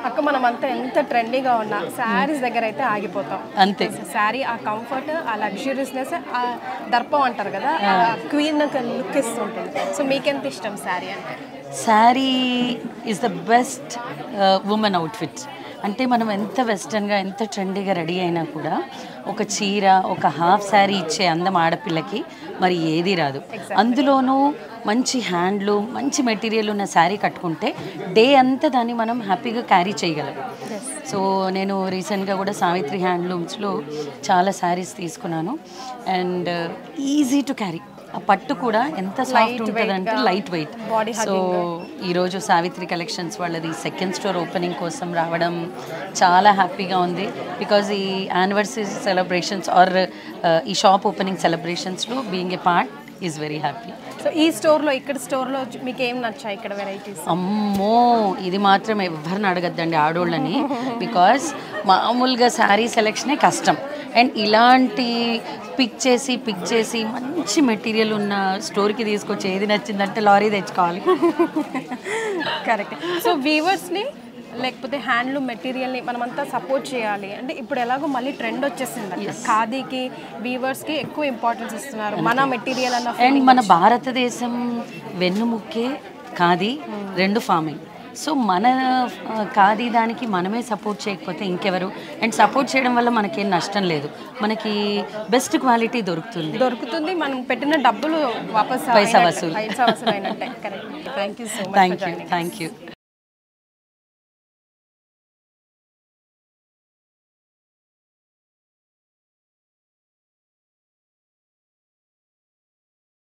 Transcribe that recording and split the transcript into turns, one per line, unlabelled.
అక్క మనమంతా ఎంత ట్రెండీగా ఉన్నా శారీస్ దగ్గర అయితే ఆగిపోతాం
అంతే.
శారీ ఆ కంఫర్ట్, ఆ లగ్జరీస్నెస్, ఆ దర్పం అంటారు కదా, ఆ క్వీన్ లుక్ ఇస్తుంటుంది. సో మీకెంత ఇష్టం శారీ అంటే?
Sari is the best women outfit. అంటే మనం ఎంత వెస్టర్న్గా ఎంత ట్రెండీగా రెడీ అయినా కూడా ఒక చీర, ఒక హాఫ్ శారీ ఇచ్చే అందం ఆడపిల్లకి మరి ఏది రాదు. అందులోనూ మంచి హ్యాండ్లూమ్, మంచి మెటీరియల్ ఉన్న శారీ కట్టుకుంటే డే అంతా దాన్ని మనం హ్యాపీగా క్యారీ చేయగలం. సో నేను రీసెంట్గా కూడా సావిత్రి హ్యాండ్లూమ్స్లో చాలా శారీస్ తీసుకున్నాను. And easy to carry. ఆ పట్టు కూడా ఎంత సాఫ్ట్ ఉంటుందంటే లైట్ వెయిట్. సో ఈరోజు సావిత్రి కలెక్షన్స్ వాళ్ళది సెకండ్ స్టోర్ ఓపెనింగ్ కోసం రావడం చాలా హ్యాపీగా ఉంది. బికాజ్ ఈ యానివర్సరీ సెలబ్రేషన్స్ ఆర్ ఈ షాప్ ఓపెనింగ్ సెలబ్రేషన్స్లో being a part is very happy.
So ఈ స్టోర్లో, ఇక్కడ స్టోర్లో మీకు ఏం నచ్చాయి ఇక్కడ వెరైటీస్?
అమ్మో, ఇది మాత్రం ఎవరిని అడగద్దండి ఆడోళ్ళని. బికాజ్ మామూలుగా శారీ సెలెక్షనే కష్టం. అండ్ ఇలాంటి పిక్ చేసి మంచి మెటీరియల్ ఉన్న స్టోర్కి తీసుకొచ్చి ఏది నచ్చిందంటే లారీ తెచ్చుకోవాలి.
కరెక్ట్. సో వీవర్స్ని లేకపోతే హ్యాండ్లూమ్ మెటీరియల్ని మనమంతా సపోర్ట్ చేయాలి అంటే ఇప్పుడు ఎలాగో మళ్ళీ ట్రెండ్ వచ్చేసింది. ఖాదీకి, వీవర్స్కి ఎక్కువ ఇంపార్టెన్స్ ఇస్తున్నారు. మన మెటీరియల్ అన్న
అండ్ మన భారతదేశం వెన్నుముక్కే ఖాదీ, రెండు ఫార్మింగ్. సో మన ఖాదీ దానికి మనమే సపోర్ట్ చేయకపోతే ఇంకెవరు? అండ్ సపోర్ట్ చేయడం వల్ల మనకేం నష్టం లేదు, మనకి బెస్ట్ క్వాలిటీ దొరుకుతుంది.
మనం పెట్టిన డబ్బులు వాపస్
పైసా వసూలు.
అయినట్టే. Correct. Thank you so much.
Thank you.